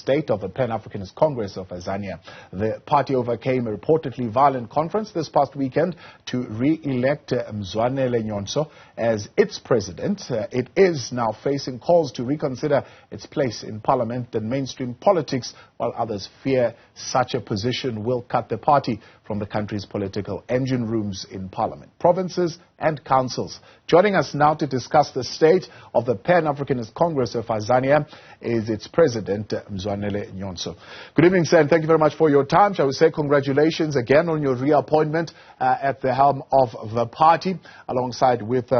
state of the Pan-Africanist Congress of Azania. The party overcame a reportedly violent conference this past weekend to re-elect Mzwanele Nyhontso as its president. It is now facing calls to reconsider its place in parliament and mainstream politics, while others fear such a position will cut the party from the country's political engine rooms in parliament, provinces and councils. Joining us now to discuss the state of the Pan-Africanist Congress of Azania is its president, Mzwanele Nyhontso. Good evening, sir, and thank you very much for your time. Shall we say congratulations again on your reappointment at the helm of the party, alongside with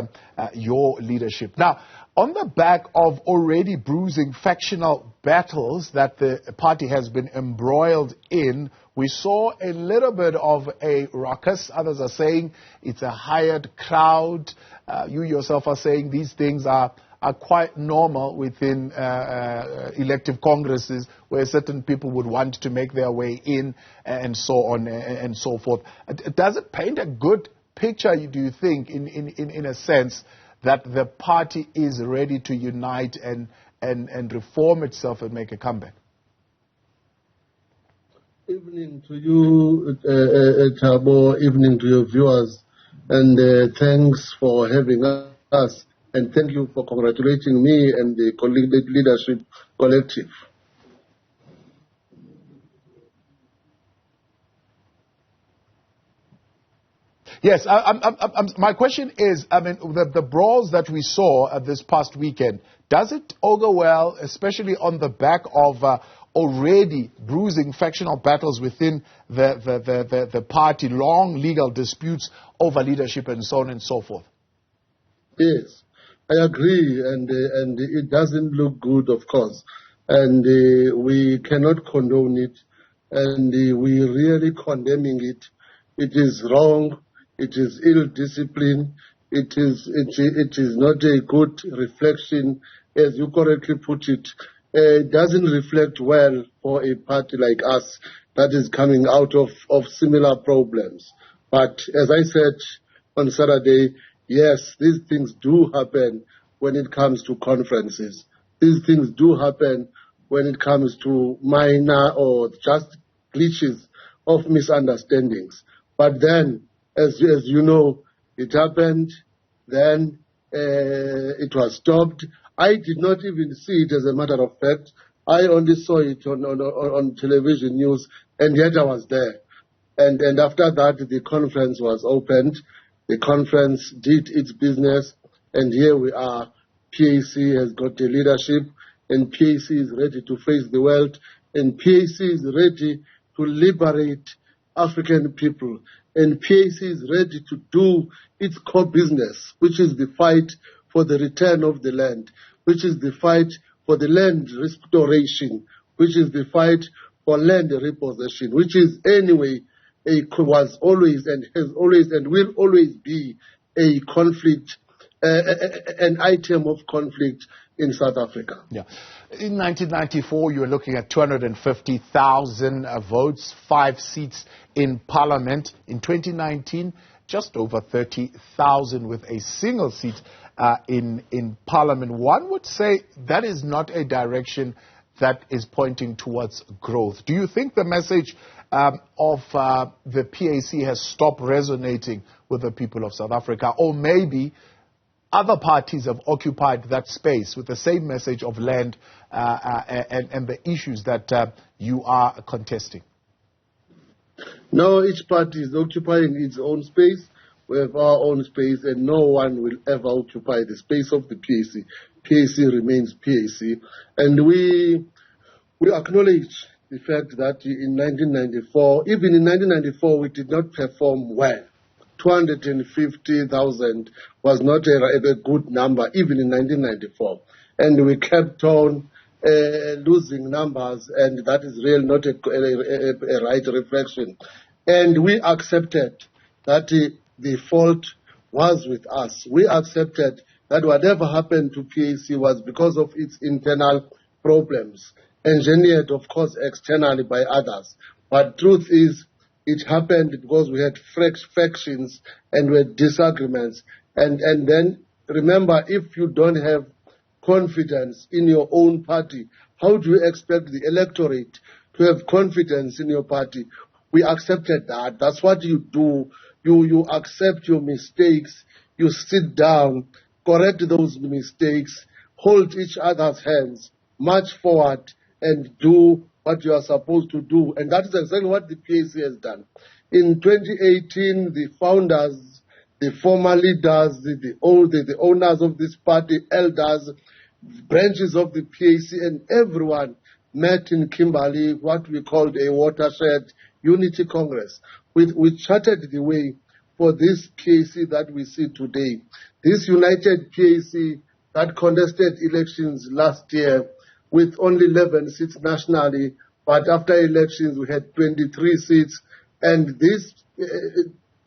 your leadership. Now, on the back of already bruising factional battles that the party has been embroiled in, we saw a little bit of a ruckus. Others are saying it's a hired crowd. You yourself are saying these things are quite normal within elective congresses, where certain people would want to make their way in and so on and so forth. Does it paint a good picture, do you think, in a sense, that the party is ready to unite and reform itself and make a comeback? Evening to you, Thabo, evening to your viewers, and thanks for having us, and thank you for congratulating me and the leadership collective. Yes, my question is, the brawls that we saw this past weekend, does it augur well, especially on the back of already bruising factional battles within the party, long legal disputes over leadership and so on and so forth? Yes, I agree, and it doesn't look good, of course, and we cannot condone it, and we really condemning it. It is wrong. It is ill-discipline. It is not a good reflection, as you correctly put it. It doesn't reflect well for a party like us that is coming out of similar problems. But as I said on Saturday, yes, these things do happen when it comes to conferences. These things do happen when it comes to minor or just glitches of misunderstandings. But then, as you know, it happened, then it was stopped. I did not even see it, as a matter of fact. I only saw it on television news, and yet I was there. And after that, the conference was opened. The conference did its business, and here we are. PAC has got the leadership, and PAC is ready to face the world, and PAC is ready to liberate African people. And PAC is ready to do its core business, which is the fight for the return of the land, which is the fight for the land restoration, which is the fight for land repossession, which is anyway was always and has always and will always be a conflict, an item of conflict in South Africa. Yeah. In 1994, you were looking at 250,000 votes, 5 seats in parliament. In 2019, just over 30,000 with a single seat in parliament. One would say that is not a direction that is pointing towards growth. Do you think the message of the PAC has stopped resonating with the people of South Africa, or maybe other parties have occupied that space with the same message of land and the issues that you are contesting? No, each party is occupying its own space. We have our own space, and no one will ever occupy the space of the PAC. PAC remains PAC. And we acknowledge the fact that in 1994, even in 1994, we did not perform well. 250,000 was not a good number, even in 1994. And we kept on losing numbers, and that is really not a right reflection. And we accepted that the fault was with us. We accepted that whatever happened to PAC was because of its internal problems, engineered, of course, externally by others. But truth is, it happened because we had factions and we had disagreements. And then, remember, if you don't have confidence in your own party, how do you expect the electorate to have confidence in your party? We accepted that. That's what you do. You accept your mistakes. You sit down, correct those mistakes, hold each other's hands, march forward, and do what you are supposed to do. And that is exactly what the PAC has done. In 2018, the founders, the former leaders, the owners of this party, elders, branches of the PAC, and everyone met in Kimberley, what we called a watershed unity congress. We charted the way for this PAC that we see today. This united PAC that contested elections last year with only 11 seats nationally, but after elections we had 23 seats. And this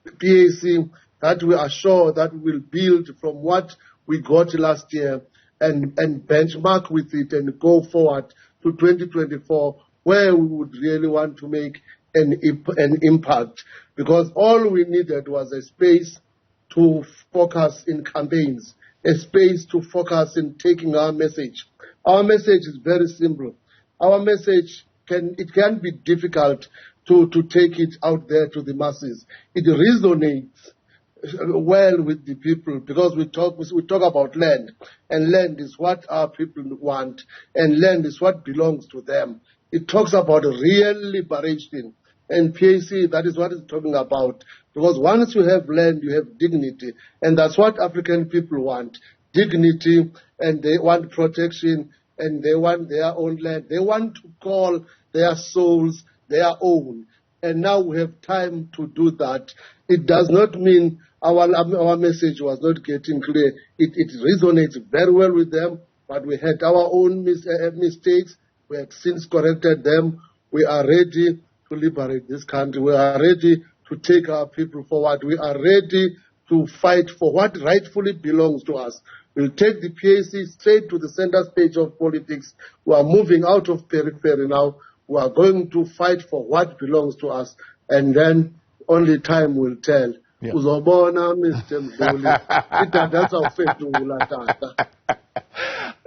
PAC that we are sure that we will build from what we got last year and benchmark with it and go forward to 2024, where we would really want to make an impact. Because all we needed was a space to focus in campaigns, a space to focus in taking our message. Our message is very simple. Our message can be difficult to take it out there to the masses. It resonates well with the people because we talk about land, and land is what our people want, and land is what belongs to them. It talks about real liberation, and PAC, that is what it's talking about. Because once you have land, you have dignity, and that's what African people want: dignity, and they want protection, and they want their own land. They want to call their souls their own. And now we have time to do that. It does not mean our message was not getting clear. It resonates very well with them, but we had our own mistakes. We have since corrected them. We are ready to liberate this country. We are ready to take our people forward. We are ready to fight for what rightfully belongs to us. We'll take the PAC straight to the center stage of politics. We are moving out of periphery now. We are going to fight for what belongs to us, and then only time will tell. Yeah. Uzobona, Mr. Mzoli.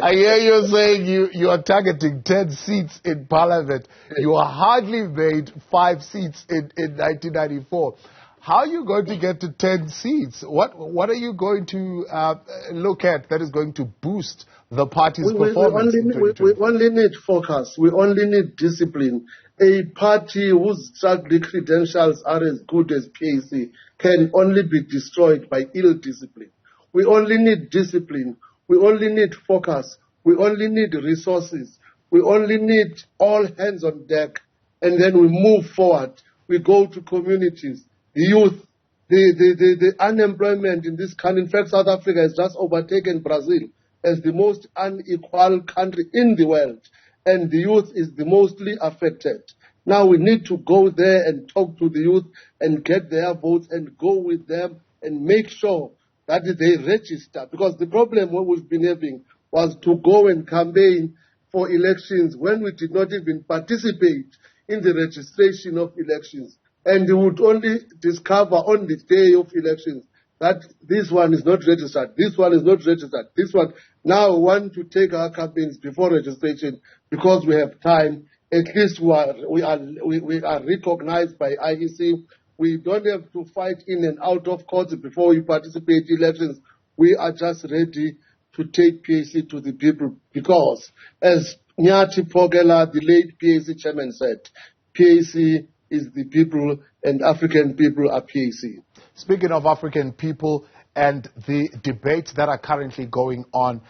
I hear you saying you are targeting 10 seats in Parliament. You hardly made 5 seats in 1994. How are you going to get to 10 seats? What are you going to look at that is going to boost the party's performance? We only need focus. We only need discipline. A party whose struggle credentials are as good as PAC can only be destroyed by ill discipline. We only need discipline. We only need focus. We only need resources. We only need all hands on deck. And then we move forward. We go to communities. The youth, the unemployment in this country. In fact, South Africa has just overtaken Brazil as the most unequal country in the world. And the youth is the mostly affected. Now we need to go there and talk to the youth and get their votes and go with them and make sure that they register. Because the problem what we've been having was to go and campaign for elections when we did not even participate in the registration of elections. And they would only discover on the day of elections that this one is not registered, this one is not registered, this one. Now we want to take our campaigns before registration because we have time. At least we are recognized by IEC. We don't have to fight in and out of courts before we participate in elections. We are just ready to take PAC to the people because, as Nyati Pogela, the late PAC chairman, said, PAC is the people and African people are PAC. Speaking of African people and the debates that are currently going on,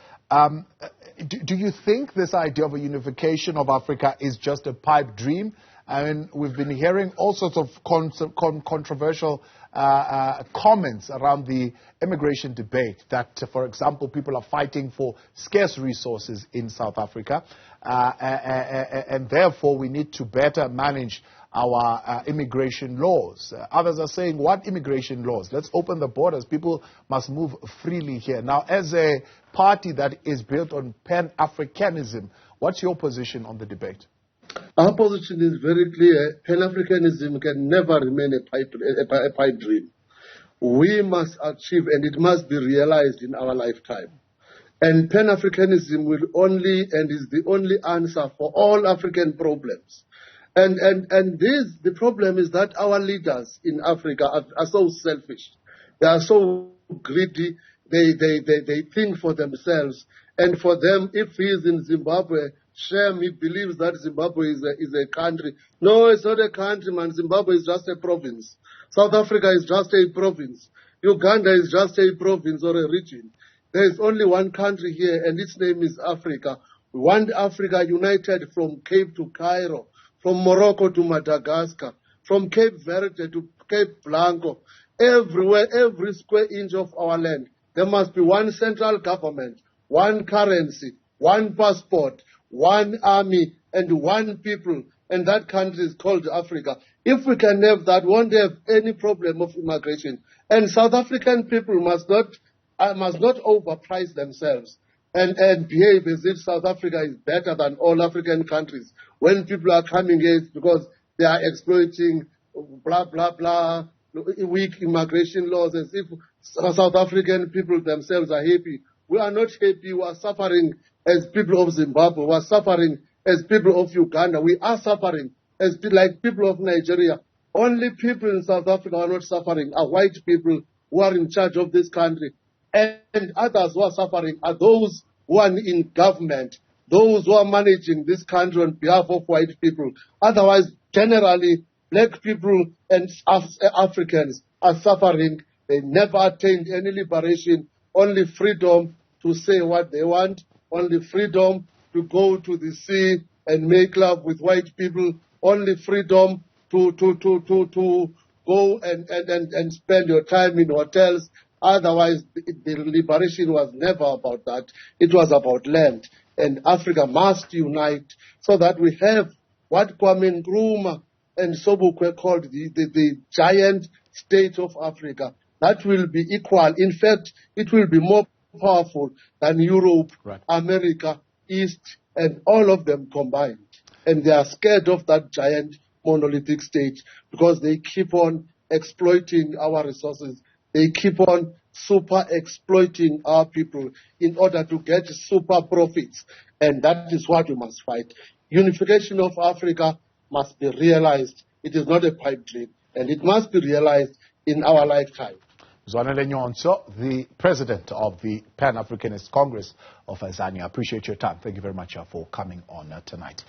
do you think this idea of a unification of Africa is just a pipe dream? I mean, we've been hearing all sorts of controversial comments around the immigration debate that, for example, people are fighting for scarce resources in South Africa, and therefore we need to better manage our immigration laws. Others are saying, what immigration laws? Let's open the borders. People must move freely here. Now, as a party that is built on Pan-Africanism, what's your position on the debate? Our position is very clear. Pan-Africanism can never remain a pipe dream. We must achieve, and it must be realized in our lifetime, And Pan-Africanism will only and is the only answer for all African problems. And the problem is that our leaders in Africa are so selfish. They are so greedy. They think for themselves. And for them, if he is in Zimbabwe, Shem, he believes that Zimbabwe is a country. No, it's not a country, man. Zimbabwe is just a province. South Africa is just a province. Uganda is just a province or a region. There is only one country here, and its name is Africa. We want Africa united from Cape to Cairo, from Morocco to Madagascar, from Cape Verde to Cape Blanco. Everywhere, every square inch of our land, there must be one central government, one currency, one passport, one army, and one people. And that country is called Africa. If we can have that, we won't have any problem of immigration. And South African people must not overprice themselves and behave as if South Africa is better than all African countries. When people are coming here, it's because they are exploiting blah, blah, blah, weak immigration laws, as if South African people themselves are happy. We are not happy. We are suffering as people of Zimbabwe. We are suffering as people of Uganda. We are suffering as like people of Nigeria. Only people in South Africa are not suffering are white people who are in charge of this country. And others who are suffering are those who are in government, those who are managing this country on behalf of white people. Otherwise, generally, black people and Africans are suffering. They never attained any liberation, only freedom to say what they want, only freedom to go to the sea and make love with white people, only freedom to go and spend your time in hotels. Otherwise, the liberation was never about that. It was about land. And Africa must unite so that we have what Kwame Nkrumah and Sobukwe called the giant state of Africa. That will be equal. In fact, it will be more powerful than Europe, right, America, East, and all of them combined. And they are scared of that giant monolithic state because they keep on exploiting our resources. They keep on super exploiting our people in order to get super profits. And that is what we must fight. Unification of Africa must be realized. It is not a pipe dream. And it must be realized in our lifetime. Mzwanele Nyhontso, the president of the Pan-Africanist Congress of Azania. I appreciate your time. Thank you very much for coming on tonight.